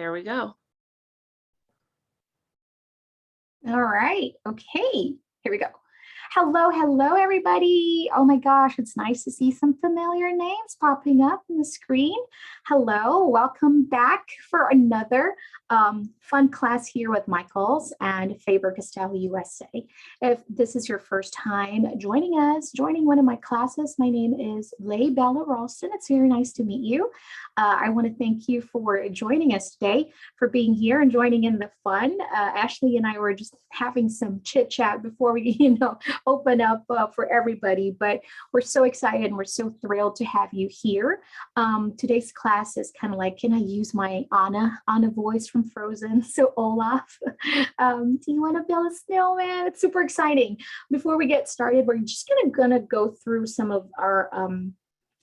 There we go. All right. Okay. Here we go. Hello, everybody. Oh my gosh, it's nice to see some familiar names popping up on the screen. Hello, welcome back for another fun class here with Michaels and Faber-Castell USA. If this is your first time joining one of my classes, my name is Leigh Bella Ralston. It's very nice to meet you. I want to thank you for joining us today, for being here and joining in the fun. Ashley and I were just having some chit chat before we, open up for everybody, but we're so excited and we're so thrilled to have you here. Today's class is kind of like, can I use my Anna voice from Frozen? So Olaf, do you want to build a snowman? It's super exciting. Before we get started, we're just gonna go through some of our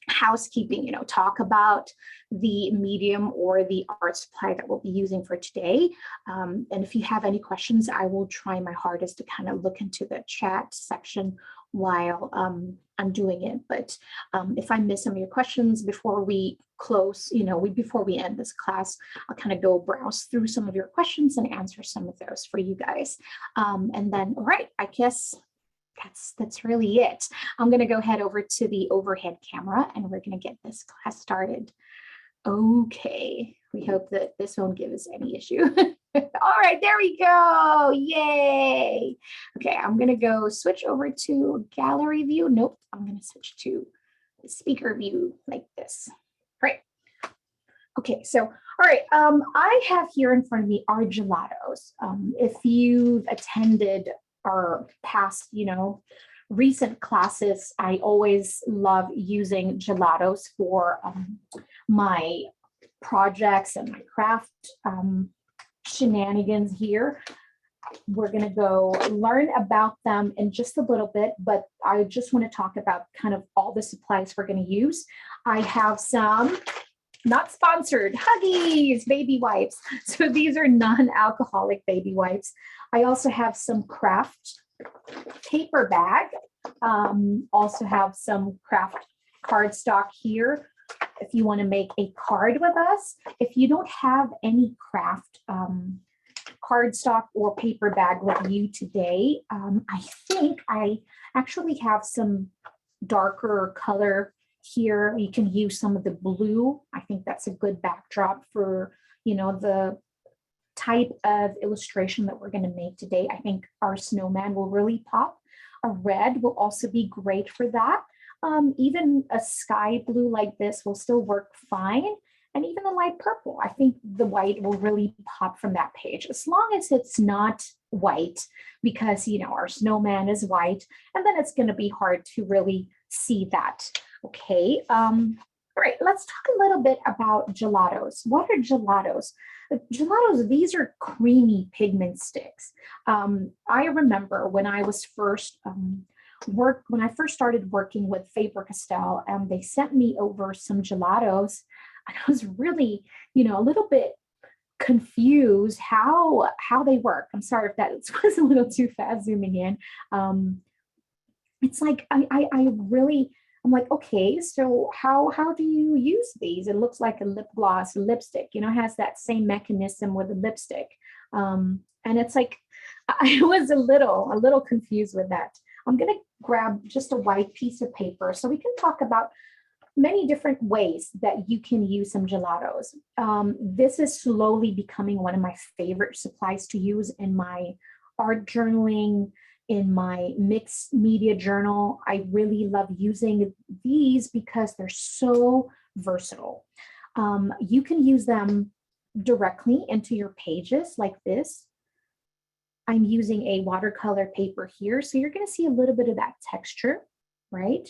housekeeping, talk about the medium or the art supply that we'll be using for today. And if you have any questions, I will try my hardest to kind of look into the chat section while I'm doing it. But if I miss some of your questions before we close, before we end this class, I'll kind of go browse through some of your questions and answer some of those for you guys. And then, all right, I guess that's really it. I'm going to go head over to the overhead camera and we're going to get this class started. Okay, we hope that this won't give us any issue. All right, there we go. Yay. Okay, I'm going to go switch over to gallery view. Nope, I'm going to switch to the speaker view like this. All right. Okay, so, all right, I have here in front of me our gelatos. If you've attended our past, recent classes, I always love using gelatos for my projects and my craft shenanigans here. We're going to go learn about them in just a little bit, but I just want to talk about kind of all the supplies we're going to use. I have some not sponsored Huggies baby wipes. So these are non-alcoholic baby wipes. I also have some Kraft Paper Bag. Also have some Kraft Cardstock here if you want to make a card with us. If you don't have any Kraft cardstock or paper bag with you today, I think I actually have some darker color here. You can use some of the blue. I think that's a good backdrop for, the type of illustration that we're going to make today. I think our snowman will really pop. A red will also be great for that. Even a sky blue like this will still work fine. And even a light purple, I think the white will really pop from that page, as long as it's not white, because, our snowman is white, and then it's going to be hard to really see that. Okay. All right, let's talk a little bit about gelatos. What are gelatos? Gelatos, these are creamy pigment sticks. I remember when I was first when I first started working with Faber-Castell, they sent me over some gelatos. I was really, a little bit confused how they work. I'm sorry if that was a little too fast zooming in. It's like I'm like, okay, so how do you use these? It looks like a lip gloss, lipstick, has that same mechanism with a lipstick. And it's like, I was a little confused with that. I'm going to grab just a white piece of paper so we can talk about many different ways that you can use some gelatos. This is slowly becoming one of my favorite supplies to use in my art journaling, in my mixed media journal. I really love using these because they're so versatile. You can use them directly into your pages like this. I'm using a watercolor paper here, so you're going to see a little bit of that texture, right?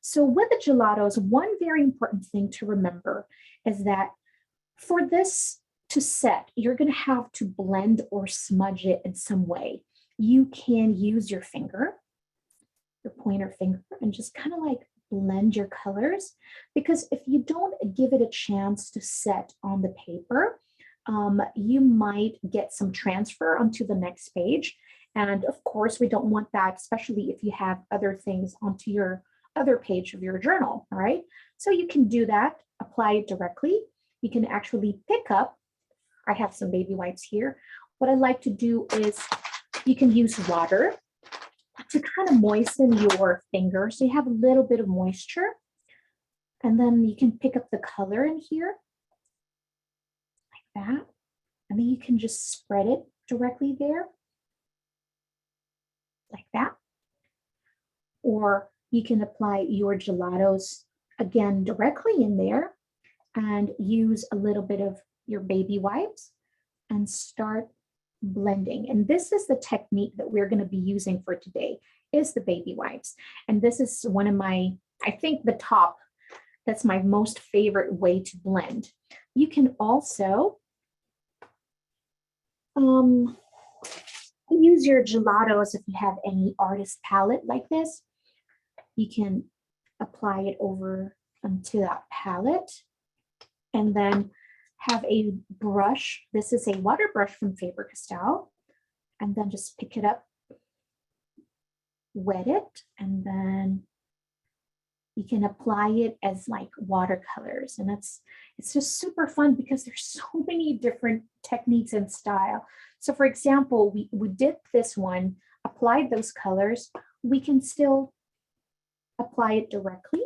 So with the gelatos, one very important thing to remember is that for this to set, you're going to have to blend or smudge it in some way. You can use your finger, your pointer finger, and just kind of like blend your colors, because if you don't give it a chance to set on the paper, you might get some transfer onto the next page. And of course, we don't want that, especially if you have other things onto your other page of your journal, all right? So you can do that, apply it directly. You can actually pick up, I have some baby wipes here. What I like to do is you can use water to kind of moisten your finger. So you have a little bit of moisture. And then you can pick up the color in here like that. And then you can just spread it directly there like that. Or you can apply your gelatos again directly in there and use a little bit of your baby wipes and start blending. And this is the technique that we're going to be using for today, is the baby wipes. And this is one of my, I think the top, that's my most favorite way to blend. You can also use your gelatos if you have any artist palette like this. You can apply it over onto that palette and then have a brush. This is a water brush from Faber-Castell, and then just pick it up, wet it, and then you can apply it as like watercolors. And it's just super fun because there's so many different techniques and style. So for example, we did this one, applied those colors. We can still apply it directly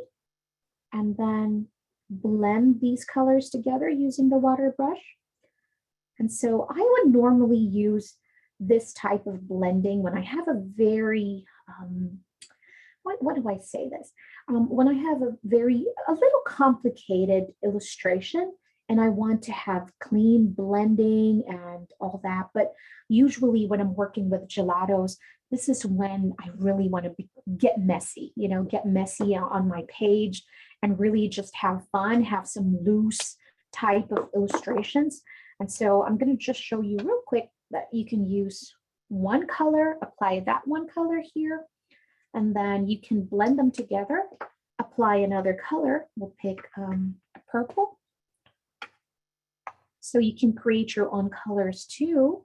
and then blend these colors together using the water brush. And so I would normally use this type of blending when I have a very, what do I say this? When I have a little complicated illustration and I want to have clean blending and all that. But usually when I'm working with gelatos, this is when I really want to get messy, get messy on my page and really just have fun, have some loose type of illustrations. And so I'm going to just show you real quick that you can use one color, apply that one color here, and then you can blend them together, apply another color. We'll pick purple. So you can create your own colors too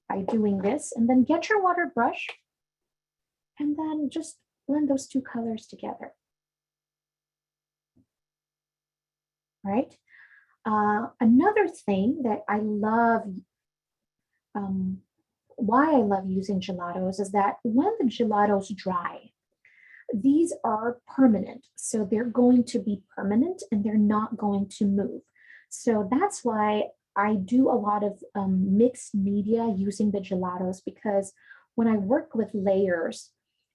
by doing this, and then get your water brush and then just blend those two colors together. Right? Another thing that I love, why I love using gelatos is that when the gelatos dry, these are permanent. So they're going to be permanent and they're not going to move. So that's why I do a lot of mixed media using the gelatos, because when I work with layers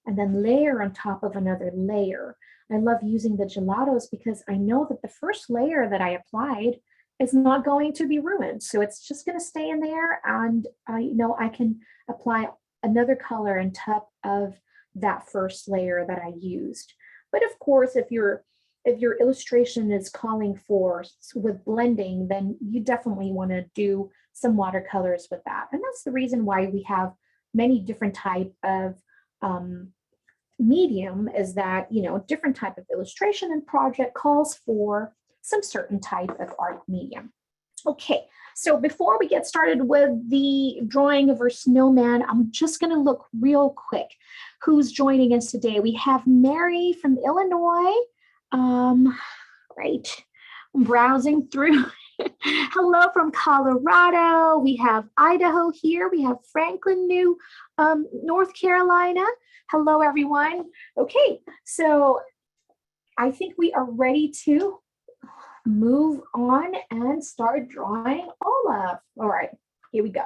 and then layer on top of another layer, I love using the gelatos because I know that the first layer that I applied is not going to be ruined. So it's just going to stay in there, and I can apply another color on top of that first layer that I used. But of course, if your illustration is calling for with blending, then you definitely want to do some watercolors with that. And that's the reason why we have many different type of medium, is that, different type of illustration and project calls for some certain type of art medium. Okay, so before we get started with the drawing of our snowman, I'm just going to look real quick who's joining us today. We have Mary from Illinois. Right, I'm browsing through. Hello from Colorado. We have Idaho here. We have Franklin, North Carolina. Hello, everyone. Okay, so I think we are ready to move on and start drawing Olaf. All right, here we go.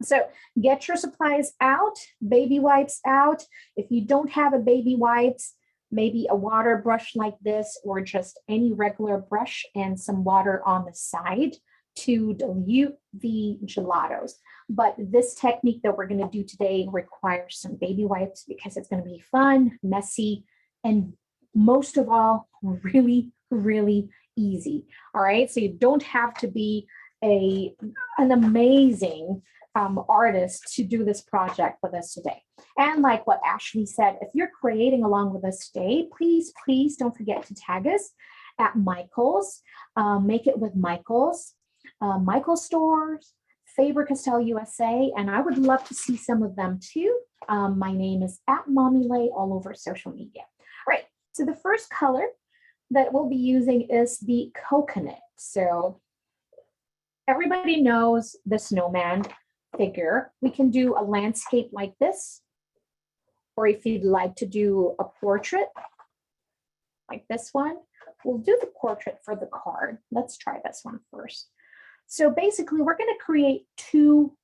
So get your supplies out, baby wipes out. If you don't have a baby wipes, maybe a water brush like this, or just any regular brush and some water on the side to dilute the gelatos. But this technique that we're going to do today requires some baby wipes because it's going to be fun, messy, and most of all, really, really easy. All right, so you don't have to be an amazing artist to do this project with us today. And like what Ashley said, if you're creating along with us today, please don't forget to tag us at Michael's. Make it with Michael's stores, Faber-Castell USA, and I would love to see some of them too. My name is @MommyLay all over social media. All right, so the first color that we'll be using is the coconut. So Everybody knows the snowman figure. We can do a landscape like this, or if you'd like to do a portrait like this one, we'll do the portrait for the card. Let's try this one first. So basically, we're going to create two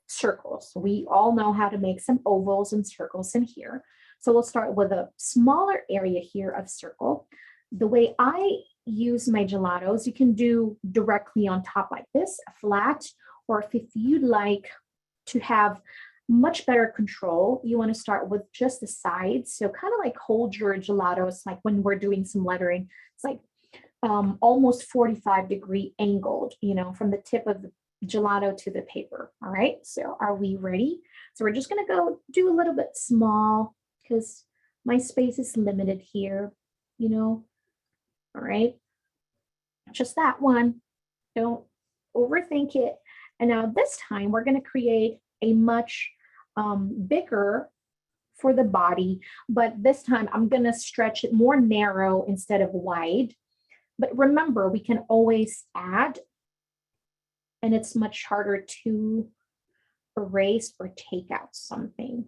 circles. We all know how to make some ovals and circles in here. So we'll start with a smaller area here of circle. The way I use my gelatos, you can do directly on top like this, flat, or if you'd like to have much better control, you want to start with just the sides. So kind of like hold your gelatos, like when we're doing some lettering, it's like almost 45-degree angled, you know, from the tip of the gelato to the paper. All right, so are we ready? So we're just going to go do a little bit small because my space is limited here, you know. All right, just that one. Don't overthink it. And now this time we're going to create a much bigger for the body, but this time I'm going to stretch it more narrow instead of wide. But remember, we can always add, and it's much harder to erase or take out something.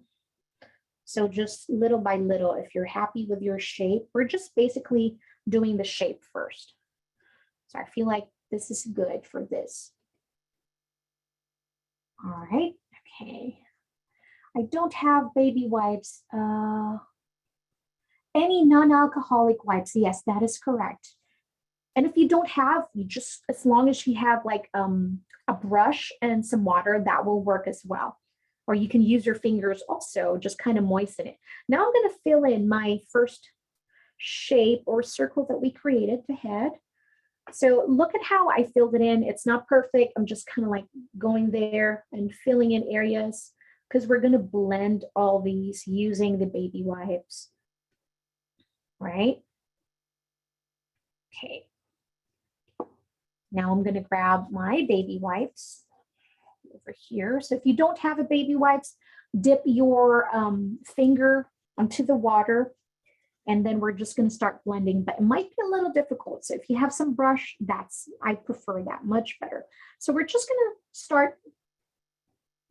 So just little by little, if you're happy with your shape, we're just basically doing the shape first. So I feel like this is good for this. All right, okay. I don't have baby wipes. Any non-alcoholic wipes, yes, that is correct. And if you don't have, you just, as long as you have like a brush and some water, that will work as well. Or you can use your fingers also, just kind of moisten it. Now I'm going to fill in my first shape or circle that we created, the head. So look at how I filled it in. It's not perfect. I'm just kind of like going there and filling in areas because we're going to blend all these using the baby wipes, right? Okay. Now I'm going to grab my baby wipes over here. So if you don't have a baby wipes, dip your finger onto the water, and then we're just going to start blending, but it might be a little difficult. So if you have some brush, I prefer that much better. So we're just going to start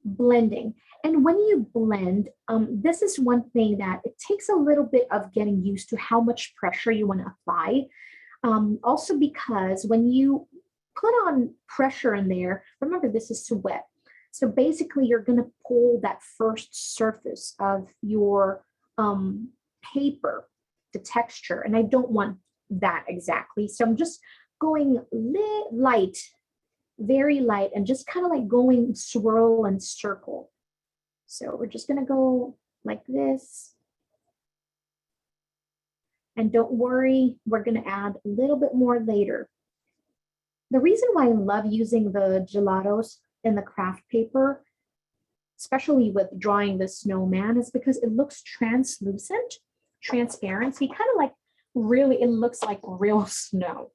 blending. And when you blend, this is one thing that it takes a little bit of getting used to how much pressure you want to apply. Also because when you put on pressure in there, remember this is wet. So basically you're going to pull that first surface of your paper, the texture, and I don't want that exactly. So I'm just going light, very light, and just kind of like going swirl and circle. So we're just going to go like this. And don't worry, we're going to add a little bit more later. The reason why I love using the gelatos in the craft paper, especially with drawing the snowman, is because it looks translucent, transparent. So you kind of like really, it looks like real snow.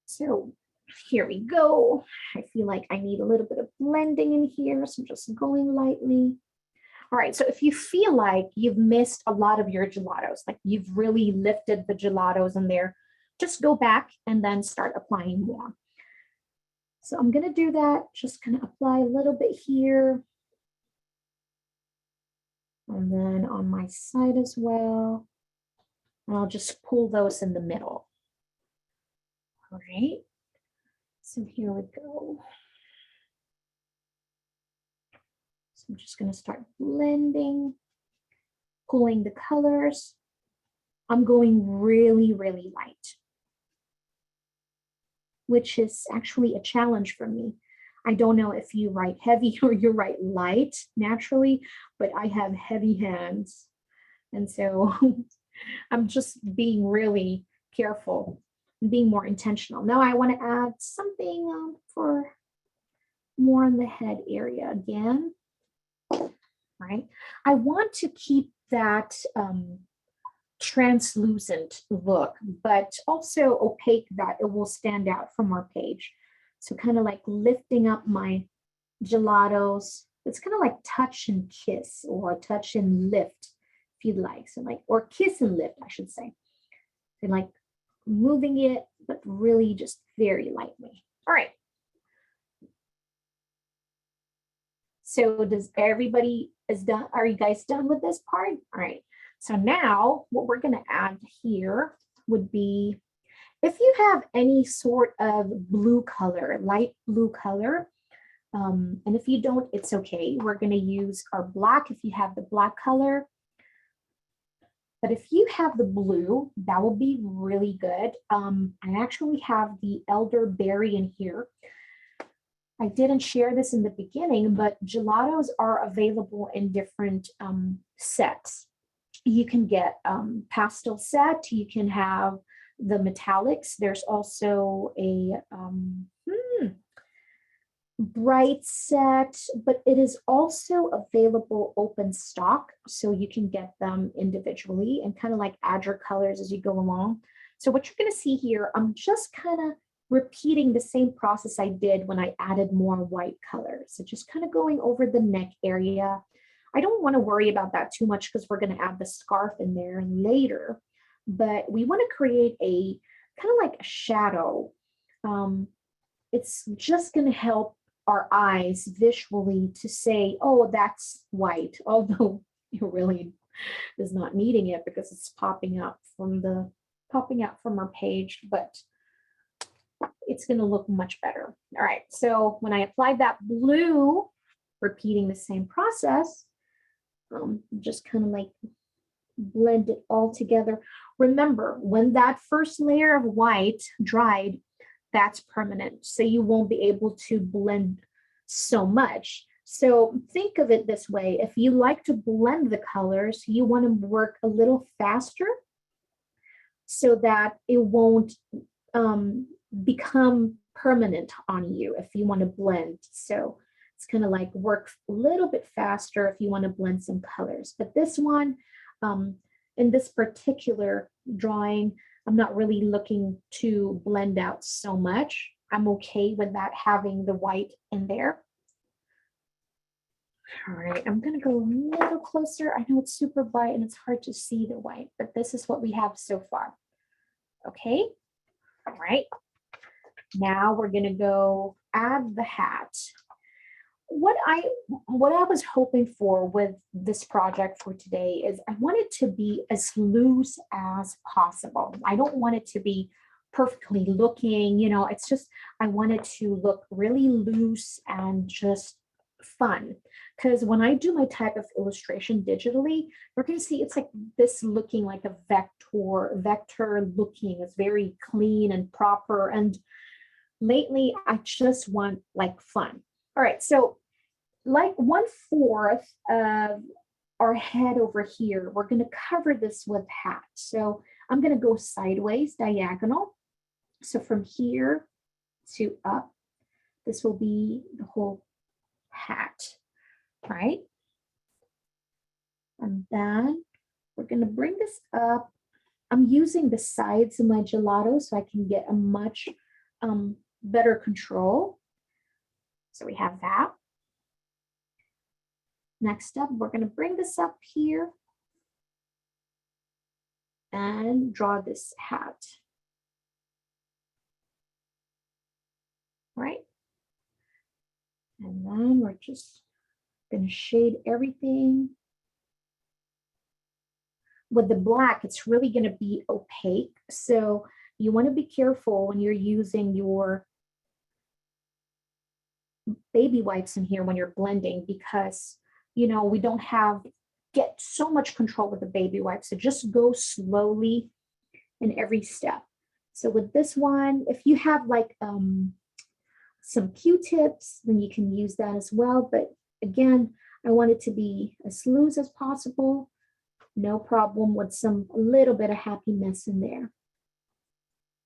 So here we go. I feel like I need a little bit of blending in here. So I'm just going lightly. All right, so if you feel like you've missed a lot of your gelatos, like you've really lifted the gelatos in there, just go back and then start applying more. So I'm going to do that. Just going to apply a little bit here. And then on my side as well. And I'll just pull those in the middle. All right. So here we go. So I'm just going to start blending, pulling the colors. I'm going really, really light, which is actually a challenge for me. I don't know if you write heavy or you write light naturally, but I have heavy hands. And so I'm just being really careful and being more intentional. Now I want to add something for more in the head area again. Right? I want to keep that translucent look, but also opaque that it will stand out from our page. So kind of like lifting up my gelatos. It's kind of like touch and kiss or touch and lift, if you'd like. So like, or kiss and lift, I should say. And like moving it, but really just very lightly. All right. So does everybody is done? Are you guys done with this part? All right. So now what we're going to add here would be, if you have any sort of blue color, light blue color, and if you don't, it's okay. We're going to use our black if you have the black color. But if you have the blue, that will be really good. I actually have the elderberry in here. I didn't share this in the beginning, but gelatos are available in different sets. You can get pastel set, you can have the metallics. There's also a bright set, but it is also available open stock, so you can get them individually and kind of like add your colors as you go along. So what you're going to see here, I'm just kind of repeating the same process I did when I added more white colors. So just kind of going over the neck area. I don't want to worry about that too much because we're going to add the scarf in there later, but we want to create a kind of like a shadow. It's just going to help our eyes visually to say, oh, that's white, although it really is not needing it because it's popping out from our page, but it's going to look much better. All right, so when I applied that blue, repeating the same process, just kind of like blend it all together. Remember, when that first layer of white dried, that's permanent, so you won't be able to blend so much. So think of it this way: if you like to blend the colors, you want to work a little faster so that it won't become permanent on you if you want to blend. So it's kind of like work a little bit faster if you want to blend some colors. But this one, in this particular drawing, I'm not really looking to blend out so much. I'm okay with that having the white in there. All right, I'm gonna go a little closer. I know it's super bright and it's hard to see the white, but this is what we have so far. Okay, all right. Now we're gonna go add the hat. What I was hoping for with this project for today is I want it to be as loose as possible. I don't want it to be perfectly looking, you know, it's just, I want it to look really loose and just fun. Because when I do my type of illustration digitally, we're going to see it's like this looking like a vector looking. It's very clean and proper. And lately, I just want like fun. All right, so like 1/4 of our head over here, we're going to cover this with hat. So I'm going to go sideways, diagonal. So from here to up, this will be the whole hat, right? And then we're going to bring this up. I'm using the sides of my gelato so I can get a much better control. So we have that. Next up, we're going to bring this up here and draw this hat. Right? And then we're just going to shade everything. With the black, it's really going to be opaque. So you want to be careful when you're using your baby wipes in here when you're blending, because you know, we don't get so much control with the baby wipes. So just go slowly in every step. So with this one, if you have like some Q-tips, then you can use that as well. But again, I want it to be as loose as possible. No problem with a little bit of happiness in there.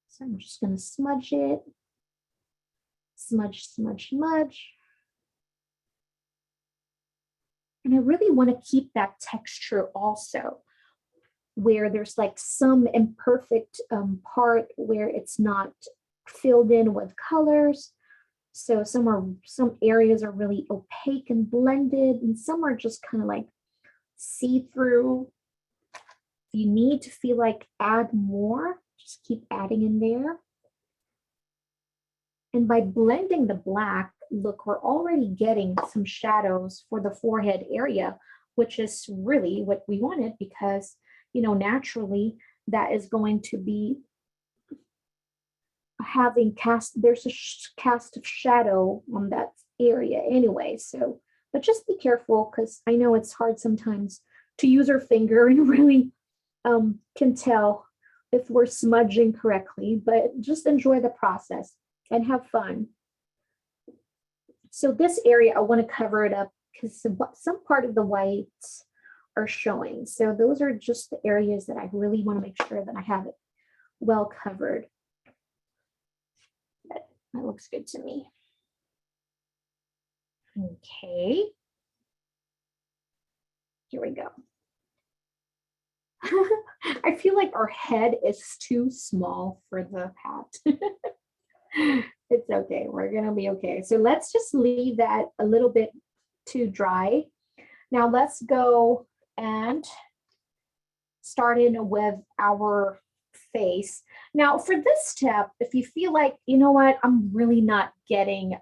So I'm just going to smudge it. Smudge, smudge, smudge. And I really want to keep that texture also, where there's like some imperfect part where it's not filled in with colors. So some areas are really opaque and blended, and some are just kind of like see-through. If you need to feel like add more, just keep adding in there. And by blending the black, look, we're already getting some shadows for the forehead area, which is really what we wanted because, you know, naturally that is going to be having there's a cast of shadow on that area anyway. So, but just be careful because I know it's hard sometimes to use our finger and really can tell if we're smudging correctly, but just enjoy the process and have fun. So this area, I want to cover it up because some part of the whites are showing. So those are just the areas that I really want to make sure that I have it well covered. That looks good to me. Okay. Here we go. I feel like our head is too small for the hat. It's okay. We're going to be okay. So let's just leave that a little bit to dry. Now let's go and start in with our face. Now for this step, if you feel like, you know what, I'm really not getting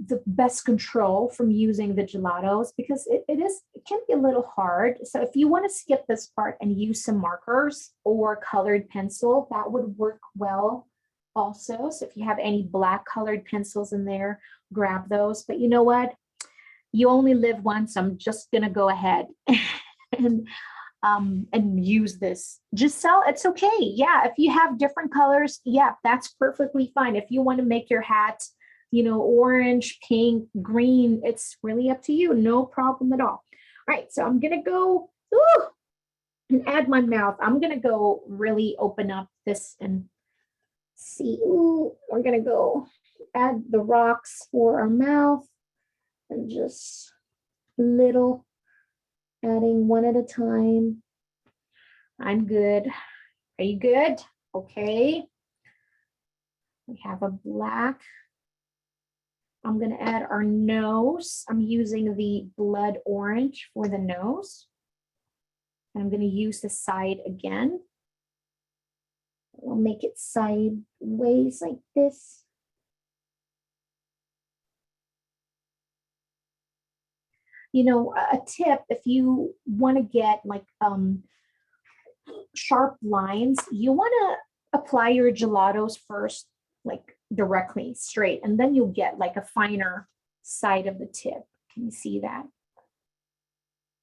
the best control from using the gelatos because it can be a little hard. So if you want to skip this part and use some markers or colored pencil, that would work well also. So if you have any black colored pencils in there, grab those. But you know what? You only live once. I'm just gonna go ahead and use this. Giselle, it's okay. Yeah, if you have different colors, yeah, that's perfectly fine. If you want to make your hat, you know, orange, pink, green, it's really up to you. No problem at all. All right, so I'm gonna go and add my mouth. I'm gonna go really open up this and see. We're gonna go add the rocks for our mouth and just little, adding one at a time. I'm good. Are you good? Okay. We have a black. I'm going to add our nose. I'm using the blood orange for the nose. And I'm going to use the side again. We'll make it sideways like this. You know, a tip, if you want to get like sharp lines, you want to apply your gelatos first, like directly straight, and then you'll get like a finer side of the tip. Can you see that?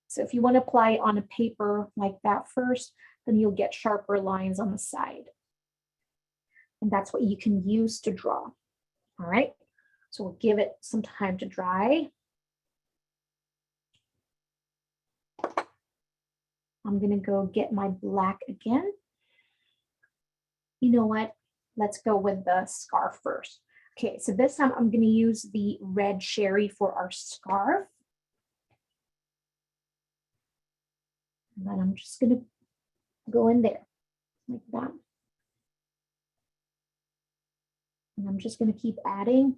So if you want to apply on a paper like that first, then you'll get sharper lines on the side. And that's what you can use to draw. All right, so we'll give it some time to dry. I'm gonna go get my black again. You know what? Let's go with the scarf first. Okay, so this time I'm gonna use the red cherry for our scarf. And then I'm just gonna go in there like that. And I'm just gonna keep adding.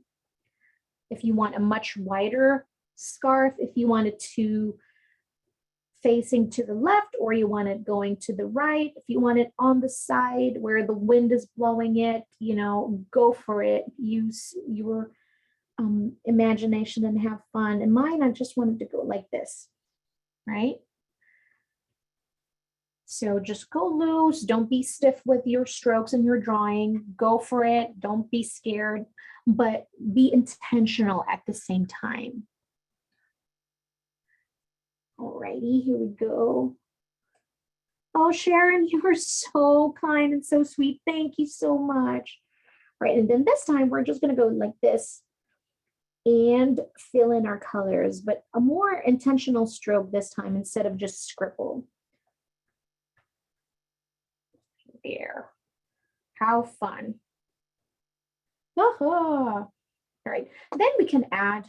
If you want a much wider scarf, if you want it to facing to the left, or you want it going to the right, if you want it on the side where the wind is blowing it, you know, go for it. Use your imagination and have fun. And mine, I just wanted to go like this, right? So just go loose. Don't be stiff with your strokes and your drawing. Go for it. Don't be scared, but be intentional at the same time. Alrighty, here we go. Oh, Sharon, you are so kind and so sweet. Thank you so much. All right, and then this time we're just gonna go like this and fill in our colors, but a more intentional stroke this time instead of just scribble. There. How fun. All right, then we can add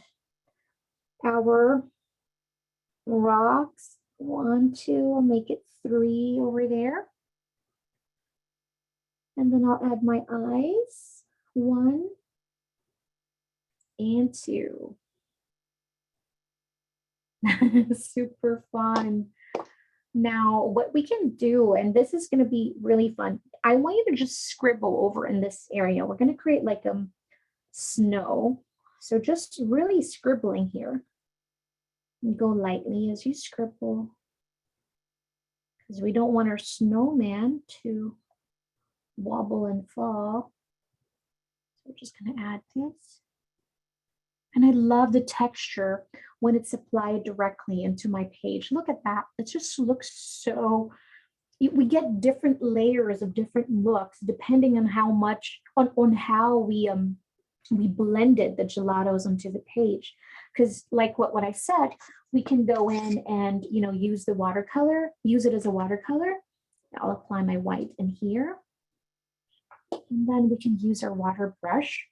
our rocks. 1, 2, I'll make it 3 over there. And then I'll add my eyes. 1 and 2. Super fun. Now, what we can do, and this is going to be really fun, I want you to just scribble over in this area. We're going to create like snow. So just really scribbling here. And go lightly as you scribble, because we don't want our snowman to wobble and fall. So we're just going to add this. And I love the texture when it's applied directly into my page. Look at that. It just looks so, we get different layers of different looks depending on how much, on how we blended the gelatos onto the page. Because like what I said, we can go in and, you know, use the watercolor, use it as a watercolor. I'll apply my white in here. And then we can use our water brush.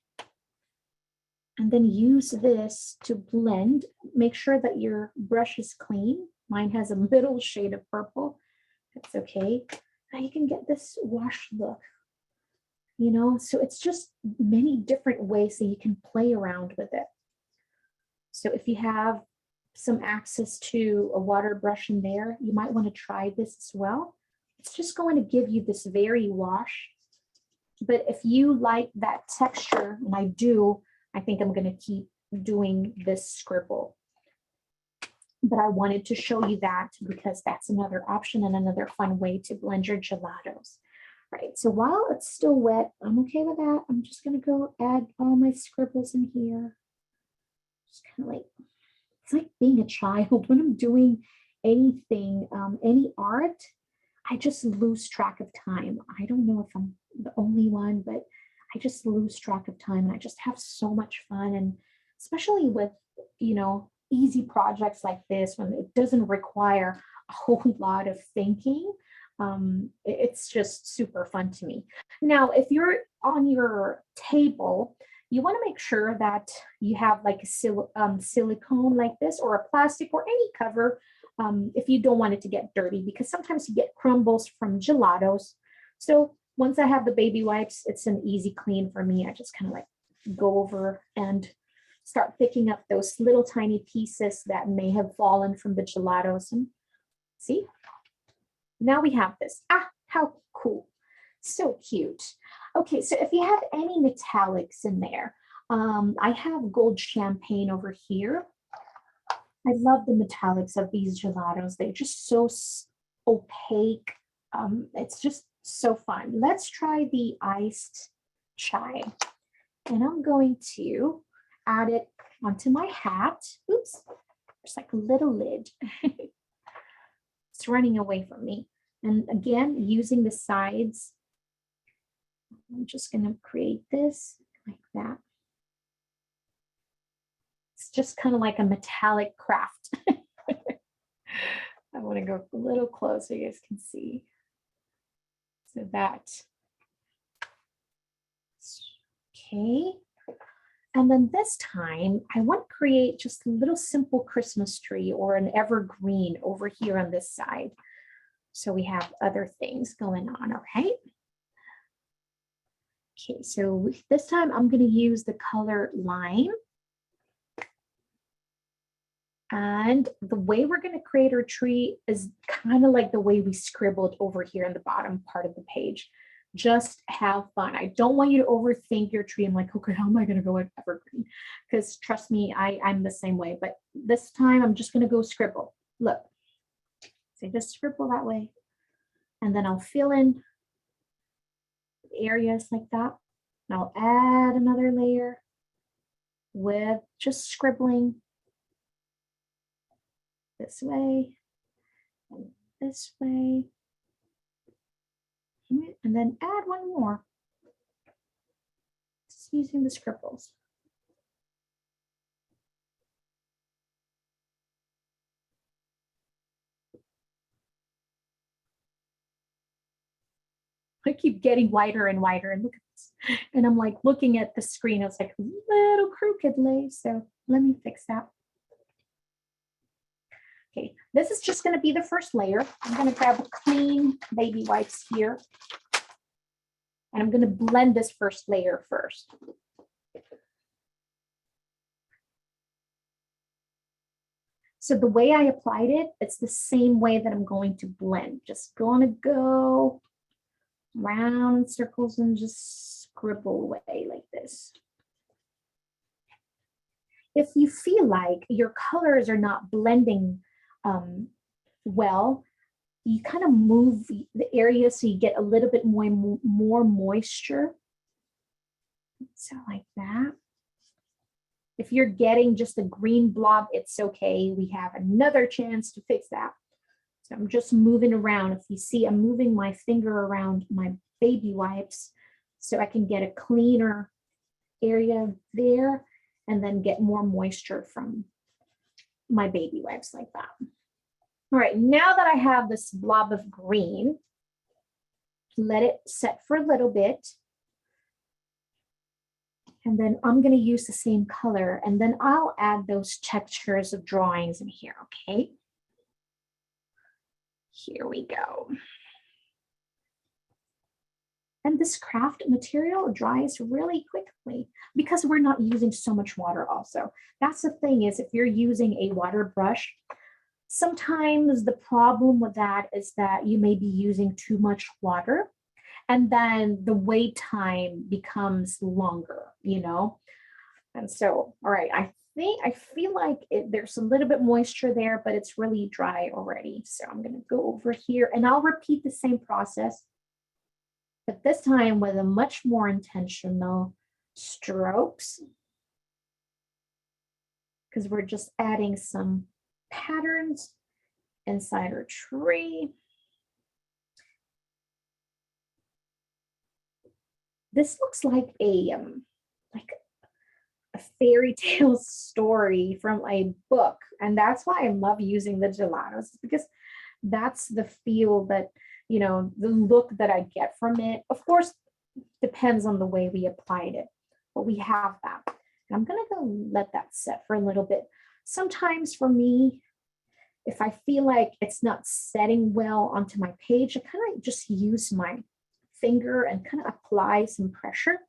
And then use this to blend. Make sure that your brush is clean. Mine has a little shade of purple. That's okay. Now you can get this wash look. You know, so it's just many different ways that you can play around with it. So if you have some access to a water brush in there, you might want to try this as well. It's just going to give you this very wash. But if you like that texture, and I do, I think I'm going to keep doing this scribble. But I wanted to show you that because that's another option and another fun way to blend your gelatos. Right, so while it's still wet, I'm okay with that. I'm just going to go add all my scribbles in here. Just kind of like, it's like being a child when I'm doing anything, any art, I just lose track of time. I don't know if I'm the only one, but I just lose track of time and I just have so much fun. And especially with, you know, easy projects like this, when it doesn't require a whole lot of thinking, it's just super fun to me. Now, if you're on your table, you want to make sure that you have like a silicone like this or a plastic or any cover if you don't want it to get dirty, because sometimes you get crumbles from gelatos. So once I have the baby wipes, it's an easy clean for me. I just kind of like go over and start picking up those little tiny pieces that may have fallen from the gelatos. And see, now we have this. Ah, how cool. So cute. Okay, so if you have any metallics in there, I have gold champagne over here. I love the metallics of these gelatos. They're just so opaque. It's just so fun. Let's try the iced chai. And I'm going to add it onto my hat. Oops, there's like a little lid. It's running away from me. And again, using the sides, I'm just going to create this like that. It's just kind of like a metallic craft. I want to go a little closer so you guys can see. So that. Okay. And then this time, I want to create just a little simple Christmas tree or an evergreen over here on this side. So we have other things going on, all right? Okay, so this time I'm going to use the color lime. And the way we're going to create our tree is kind of like the way we scribbled over here in the bottom part of the page. Just have fun. I don't want you to overthink your tree. I'm like, okay, how am I going to go with evergreen? Because trust me, I'm the same way. But this time I'm just going to go scribble. Look, so just scribble that way. And then I'll fill in areas like that. And I'll add another layer with just scribbling this way and this way. And then add one more. Just using the scribbles. I keep getting wider and wider, and look at this. And I'm like looking at the screen, it's like a little crookedly. So let me fix that. Okay, this is just going to be the first layer. I'm going to grab a clean baby wipes here. And I'm going to blend this first layer first. So the way I applied it, it's the same way that I'm going to blend. Just gonna go round in circles and just scribble away like this. If you feel like your colors are not blending well, you kind of move the area so you get a little bit more moisture. So like that. If you're getting just a green blob, it's okay. We have another chance to fix that. So I'm just moving around. If you see, I'm moving my finger around my baby wipes so I can get a cleaner area there and then get more moisture from my baby wipes like that. All right, now that I have this blob of green, let it set for a little bit. And then I'm going to use the same color, and then I'll add those textures of drawings in here, okay? Here we go. And this craft material dries really quickly because we're not using so much water also. That's the thing is if you're using a water brush, sometimes the problem with that is that you may be using too much water. And then the wait time becomes longer, you know? And so, all right, I feel like there's a little bit moisture there, but it's really dry already. So I'm gonna go over here and I'll repeat the same process, but this time with a much more intentional strokes, because we're just adding some patterns inside our tree. This looks like a fairy tale story from a book, and that's why I love using the gelatos, because that's the feel that, you know, the look that I get from it. Of course, depends on the way we applied it, but we have that. And I'm gonna go let that set for a little bit. Sometimes for me, if I feel like it's not setting well onto my page, I kind of just use my finger and kind of apply some pressure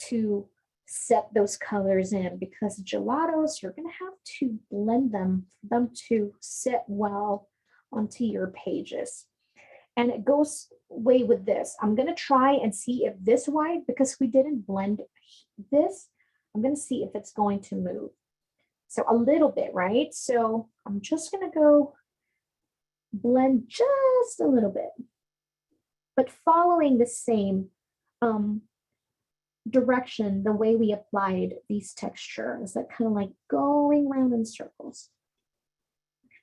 to set those colors in, because gelatos, you're going to have to blend them for them to set well onto your pages. And it goes way with this. I'm going to try and see if this white, because we didn't blend this, I'm going to see if it's going to move. So a little bit, right? So I'm just going to go blend just a little bit, but following the same direction, the way we applied these textures, that kind of like going around in circles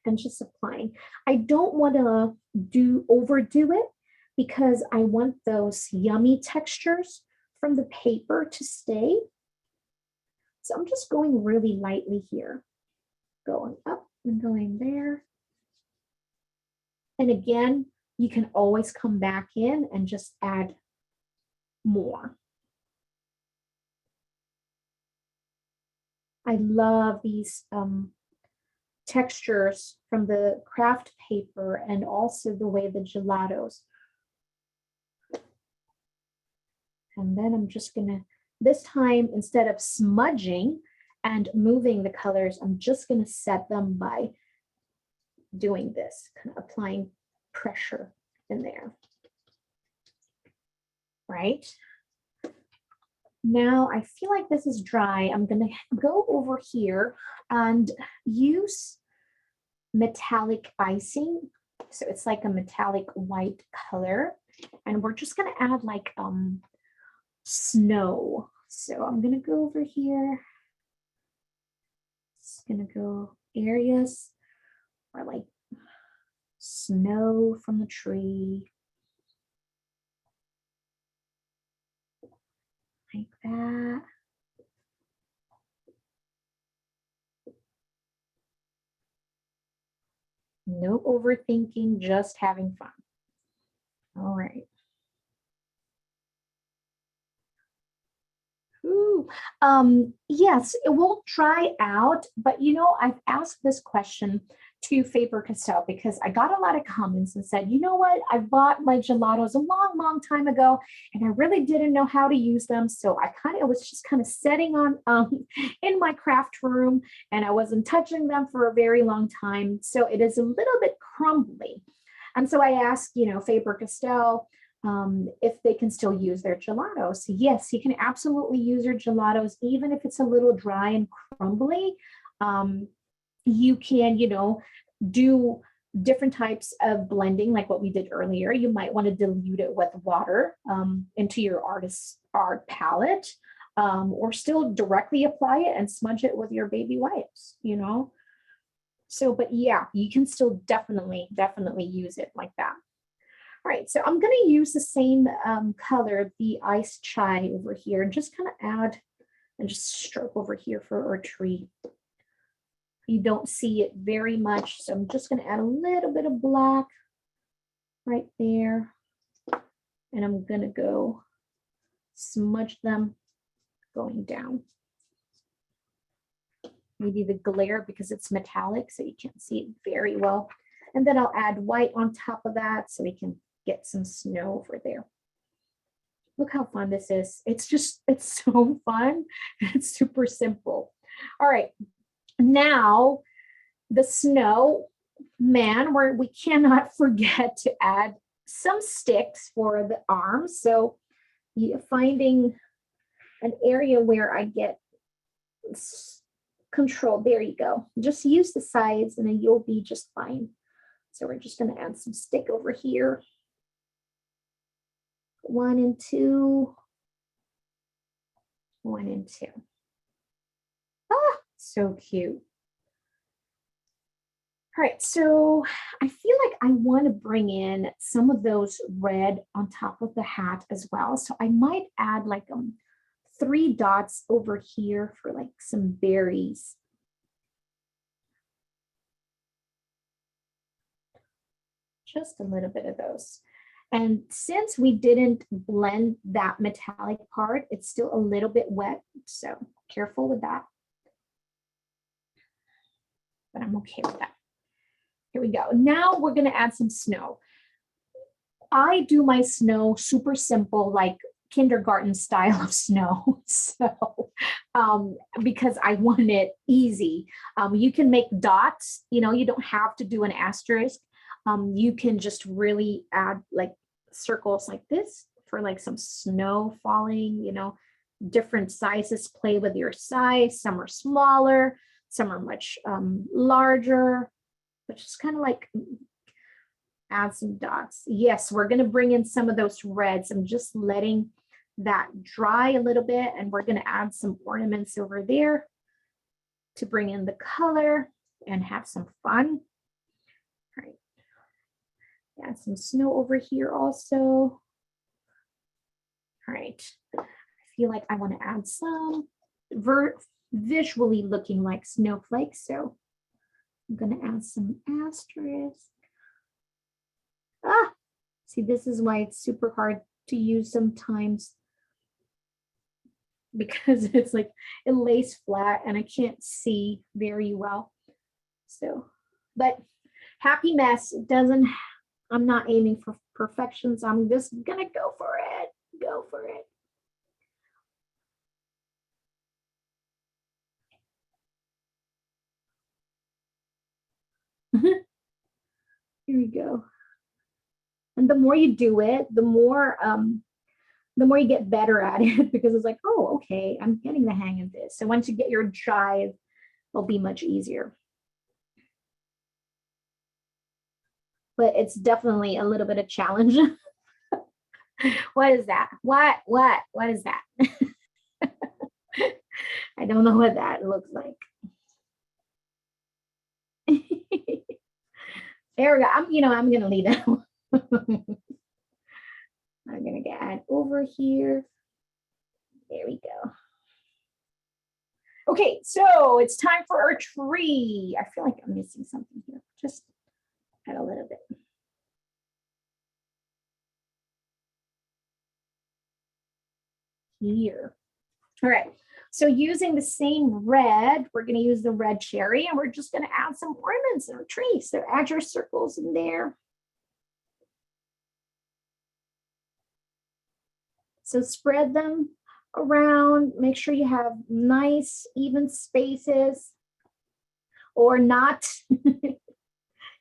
and just applying. I don't want to overdo it because I want those yummy textures from the paper to stay. So I'm just going really lightly here, going up and going there. And again, you can always come back in and just add more. I love these textures from the craft paper and also the way the gelatos. And then I'm just gonna, this time, instead of smudging and moving the colors, I'm just gonna set them by doing this, kind of applying pressure in there, right? Now I feel like this is dry. I'm gonna go over here and use metallic icing. So it's like a metallic white color. And we're just gonna add like snow. So I'm gonna go over here. It's gonna go areas where like snow from the tree. Like that. No overthinking, just having fun. All right. Ooh, yes, it will dry out, but I've asked this question to Faber-Castell because I got a lot of comments and said, you know what, I bought my gelatos a long, long time ago, and I really didn't know how to use them. So it was just kind of sitting on in my craft room, and I wasn't touching them for a very long time. So it is a little bit crumbly. And so I asked, Faber-Castell, if they can still use their gelatos. Yes, you can absolutely use your gelatos, even if it's a little dry and crumbly. You can, do different types of blending, like what we did earlier. You might want to dilute it with water into your artist's art palette, or still directly apply it and smudge it with your baby wipes, So, but yeah, you can still definitely use it like that. All right, so I'm going to use the same color, the ice chai over here, and just kind of add and just stroke over here for our tree. You don't see it very much, so I'm just going to add a little bit of black right there. And I'm going to go smudge them going down. Maybe the glare because it's metallic, so you can't see it very well. And then I'll add white on top of that so we can get some snow over there. Look how fun this is. It's so fun. It's super simple. All right, now the snow man, where we cannot forget to add some sticks for the arms. So finding an area where I get control. There you go. Just use the sides and then you'll be just fine. So we're just going to add some stick over here. 1 and 2. 1 and 2. Ah, so cute. All right, so I feel like I want to bring in some of those red on top of the hat as well. So I might add like 3 dots over here for like some berries. Just a little bit of those. And since we didn't blend that metallic part, it's still a little bit wet. So careful with that. But I'm okay with that. Here we go. Now we're going to add some snow. I do my snow super simple, like kindergarten style of snow. So because I want it easy. You can make dots, you don't have to do an asterisk. You can just really add like circles like this for like some snow falling, different sizes. Play with your size. Some are smaller, some are much larger, but just kind of like add some dots. Yes, we're going to bring in some of those reds. I'm just letting that dry a little bit, and we're going to add some ornaments over there to bring in the color and have some fun. All right. Add some snow over here also. All right. I feel like I want to add some visually looking like snowflakes. So I'm going to add some asterisks. Ah, see, this is why it's super hard to use sometimes, because it's like it lays flat and I can't see very well. So, but happy mess. It doesn't, I'm not aiming for perfection, so I'm just gonna go for it. Go for it. Here we go. And the more you do it, the more you get better at it, because it's like, oh, okay, I'm getting the hang of this. So once you get your drive, it'll be much easier. But it's definitely a little bit of challenge. What is that? What is that? I don't know what that looks like. There we go. I'm gonna leave that one. I'm gonna add over here. There we go. Okay, so it's time for our tree. I feel like I'm missing something here. Just add a little bit. Here. All right. So using the same red, we're going to use the red cherry, and we're just going to add some ornaments in our tree. So add your circles in there. So spread them around. Make sure you have nice, even spaces, or not.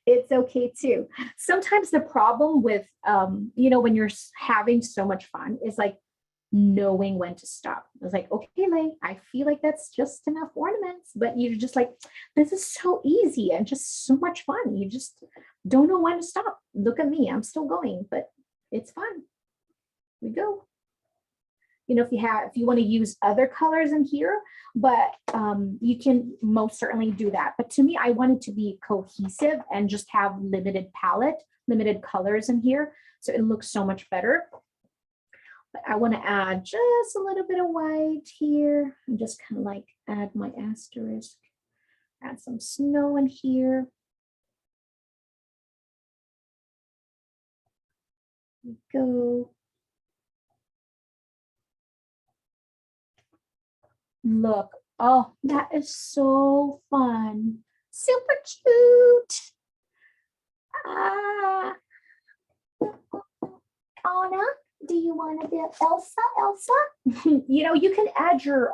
It's okay too. Sometimes the problem with, when you're having so much fun is like knowing when to stop. I was like, okay, Lay, I feel like that's just enough ornaments, but you're just like, this is so easy and just so much fun. You just don't know when to stop. Look at me, I'm still going, but it's fun. We go. If you want to use other colors in here, but you can most certainly do that. But to me, I wanted to be cohesive and just have limited palette, limited colors in here. So it looks so much better. But I want to add just a little bit of white here and just kind of like add my asterisk, add some snow in here. There we go. Look, oh, that is so fun. Super cute. Anna, do you want to be Elsa? You can add your,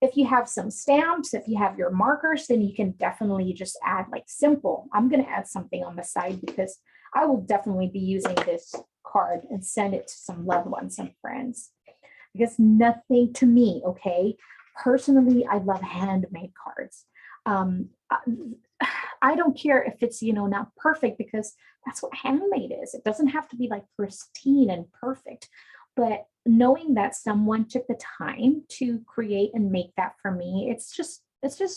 if you have some stamps, if you have your markers, then you can definitely just add like simple. I'm going to add something on the side because I will definitely be using this card and send it to some loved ones and friends. Because nothing to me, okay? Personally, I love handmade cards. I don't care if it's, not perfect, because that's what handmade is. It doesn't have to be like pristine and perfect. But knowing that someone took the time to create and make that for me, it's just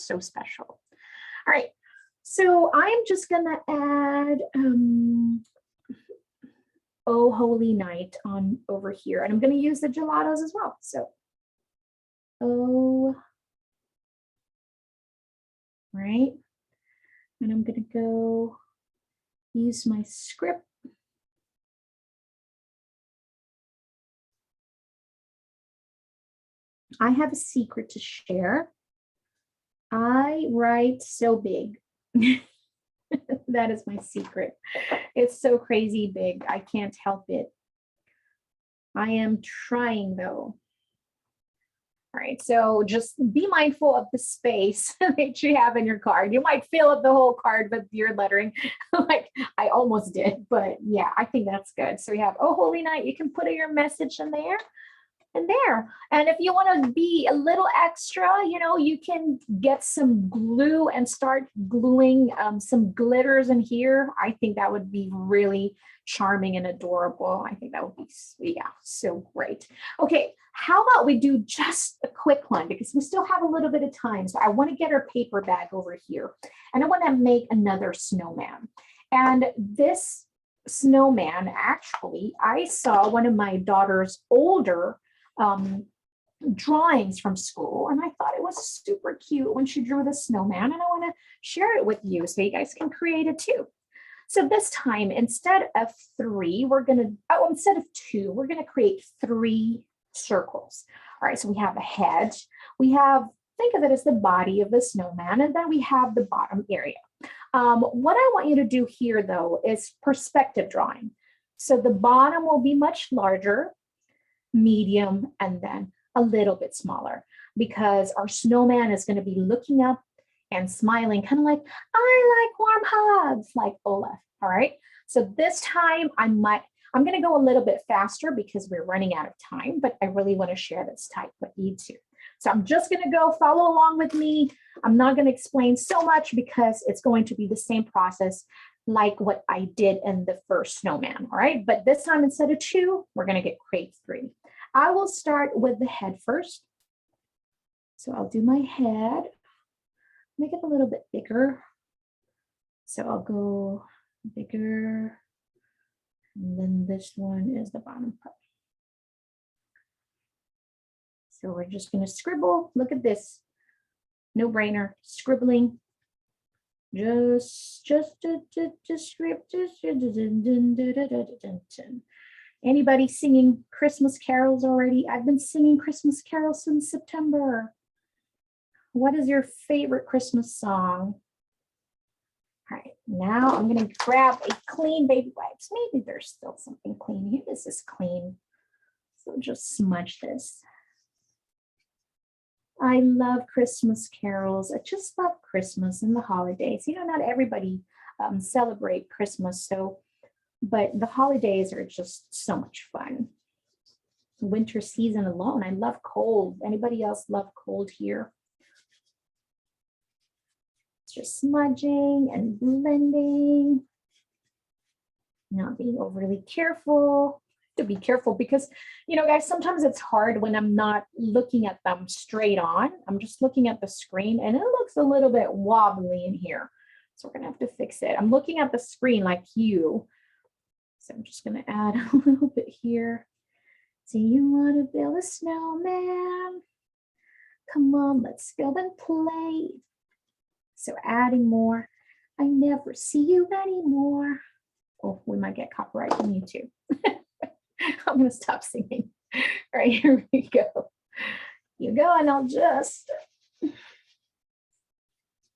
so special. All right. So I'm just gonna add Oh Holy Night on over here, and I'm going to use the gelatos as well. So, right, and I'm going to go use my script. I have a secret to share. I write so big. That is my secret. It's so crazy big. I can't help it. I am trying though. All right, so just be mindful of the space that you have in your card. You might fill up the whole card with your lettering, like I almost did, but yeah, I think that's good. So we have Oh Holy Night. You can put your message in there. And there. And if you want to be a little extra, you can get some glue and start gluing some glitters in here. I think that would be really charming and adorable. I think that would be, yeah, so great. Okay, how about we do just a quick one, because we still have a little bit of time. So I want to get our paper bag over here, and I want to make another snowman. And this snowman, actually, I saw one of my daughter's older drawings from school, and I thought it was super cute when she drew the snowman, and I want to share it with you so you guys can create it too. So this time, instead of three, instead of two, we're going to create 3 circles. All right, so we have a head, think of it as the body of the snowman, and then we have the bottom area. What I want you to do here, though, is perspective drawing. So the bottom will be much larger, medium, and then a little bit smaller, because our snowman is going to be looking up and smiling, kind of like, I like warm hugs, like Olaf. All right. So this time I'm going to go a little bit faster because we're running out of time, but I really want to share this type with you too. So I'm just going to go follow along with me. I'm not going to explain so much because it's going to be the same process like what I did in the first snowman. All right. But this time, instead of 2, we're going to create 3. I will start with the head first. So I'll do my head, make it a little bit bigger. So I'll go bigger. And then this one is the bottom part. So we're just going to scribble. Look at this. No brainer. Scribbling. Just script. Anybody singing Christmas carols already? I've been singing Christmas carols since September. What is your favorite Christmas song? All right, now I'm going to grab a clean baby wipes. Maybe there's still something clean here. This is clean. So just smudge this. I love Christmas carols. I just love Christmas and the holidays. You know, not everybody celebrate Christmas, but the holidays are just so much fun. Winter season alone. I love cold. Anybody else love cold here? It's just smudging and blending. Not being overly careful. To be careful because, you know, guys, sometimes it's hard when I'm not looking at them straight on. I'm just looking at the screen and it looks a little bit wobbly in here. So we're gonna have to fix it. I'm looking at the screen like you. So I'm just gonna add a little bit here. Do you want to build a snowman? Come on, let's go and play. So adding more. I never see you anymore. Oh, we might get copyright from YouTube. I'm gonna stop singing. All right, here we go. You go, and I'll just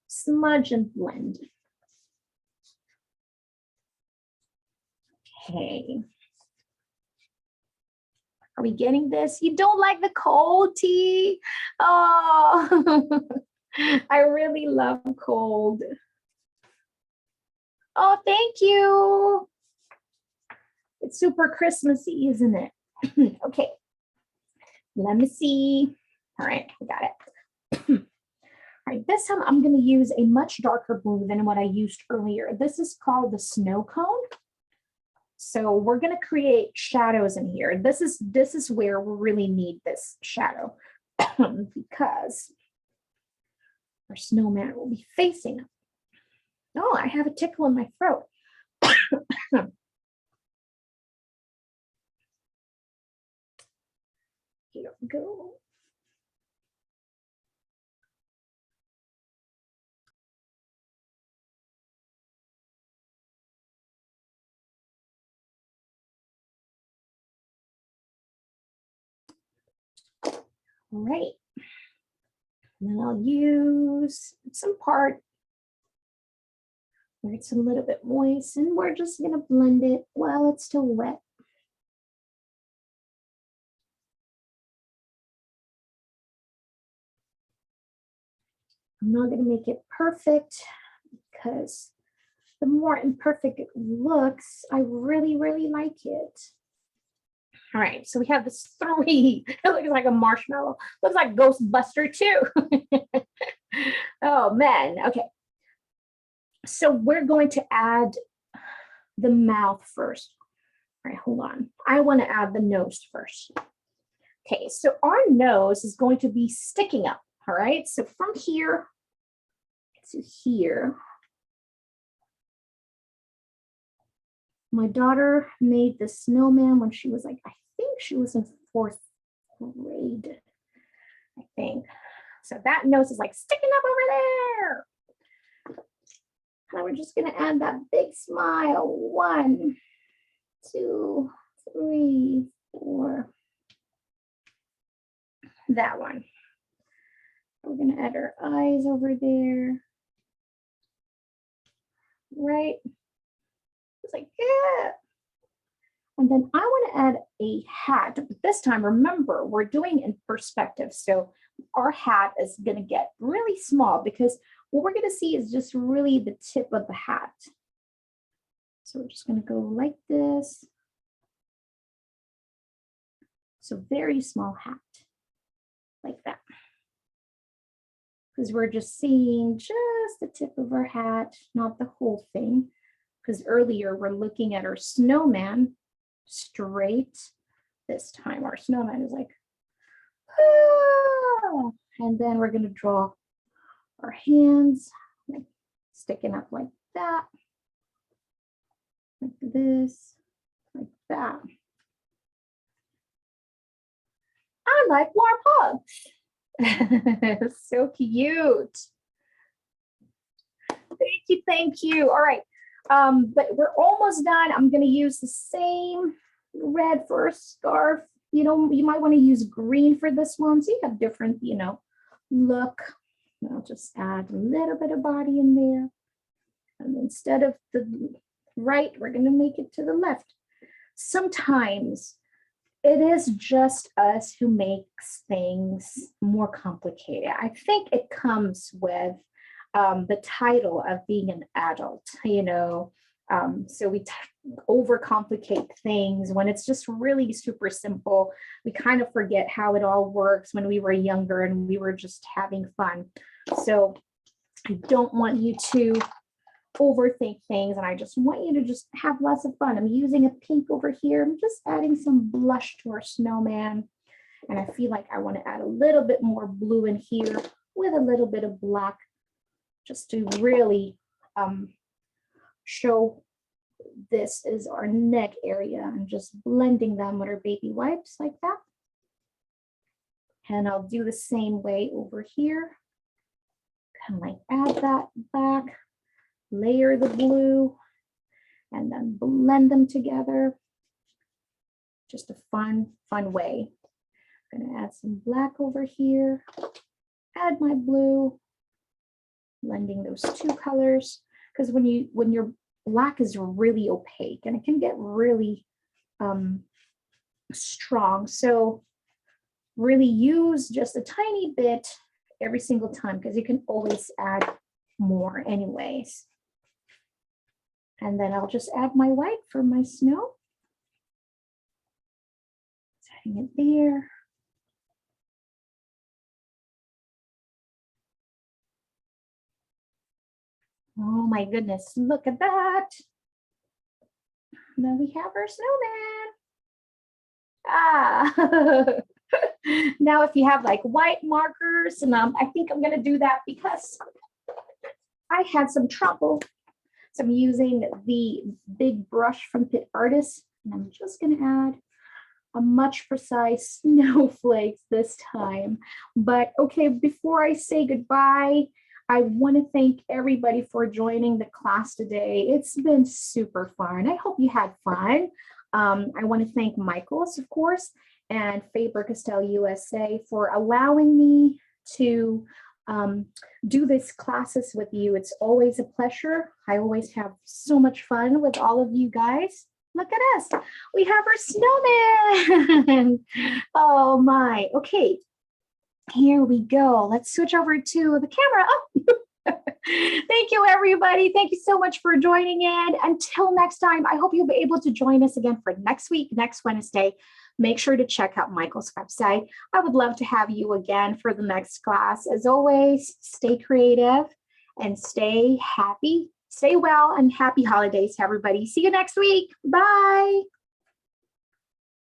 smudge and blend. Okay. Are we getting this? You don't like the cold tea? Oh, I really love cold. Oh, thank you. It's super Christmassy, isn't it? Okay, let me see. All right, I got it. All right, this time I'm going to use a much darker blue than what I used earlier. This is called the snow cone. So we're going to create shadows in here. This is where we really need this shadow because our snowman will be facing up. Oh, I have a tickle in my throat. Here we go. All right. And then I'll use some part where it's a little bit moist, and we're just going to blend it while it's still wet. I'm not going to make it perfect because the more imperfect it looks, I really, really like it. All right, so we have this 3. It looks like a marshmallow. Looks like Ghostbuster too. Oh man, okay. So we're going to add the mouth first. All right, hold on. I want to add the nose first. Okay, so our nose is going to be sticking up. All right, so from here to here. My daughter made the snowman when she was like, I think she was in 4th grade, I think. So that nose is like sticking up over there. And we're just gonna add that big smile. 1, 2, 3, 4. That one. We're gonna add our eyes over there. Right? It's like, yeah. And then I want to add a hat, but this time, remember, we're doing in perspective. So our hat is going to get really small because what we're going to see is just really the tip of the hat. So we're just going to go like this. So very small hat, like that. Because we're just seeing just the tip of our hat, not the whole thing. Because earlier we're looking at our snowman straight. This time our snowman is like, ah! And then we're going to draw our hands like sticking up like that, like this, like that. I like warm hugs. So cute. Thank you, thank you. All right. But we're almost done. I'm going to use the same red for a scarf. You know, you might want to use green for this one. So you have different, you know, look. I'll just add a little bit of body in there. And instead of the right, we're going to make it to the left. Sometimes it is just us who makes things more complicated. I think it comes with the title of being an adult, you know. So we overcomplicate things when it's just really super simple. We kind of forget how it all works when we were younger and we were just having fun. So I don't want you to overthink things, and I just want you to just have lots of fun. I'm using a pink over here. I'm just adding some blush to our snowman. And I feel like I want to add a little bit more blue in here with a little bit of black, just to really show this is our neck area. I'm just blending them with our baby wipes like that. And I'll do the same way over here. Kind of like add that back, layer the blue, and then blend them together. Just a fun way. I'm gonna add some black over here, add my blue, blending those two colors, because when your black is really opaque and it can get really strong. So really use just a tiny bit every single time, because you can always add more anyways. And then I'll just add my white for my snow. Setting it there. Oh my goodness, look at that. Then we have our snowman. Now if you have like white markers, and I think I'm gonna do that because I had some trouble. So I'm using the big brush from Pit Artist, and I'm just gonna add a much precise snowflakes this time. But okay, before I say goodbye, I want to thank everybody for joining the class today. It's been super fun. I hope you had fun. I want to thank Michael's, of course, and Faber-Castell USA for allowing me to do these classes with you. It's always a pleasure. I always have so much fun with all of you guys. Look at us. We have our snowman. Oh my. Okay. Here we go. Let's switch over to the camera. Oh. Thank you, everybody. Thank you so much for joining in. Until next time, I hope you'll be able to join us again for next week, next Wednesday. Make sure to check out Michael's website. I would love to have you again for the next class. As always, stay creative and stay happy. Stay well, and happy holidays to everybody. See you next week. Bye.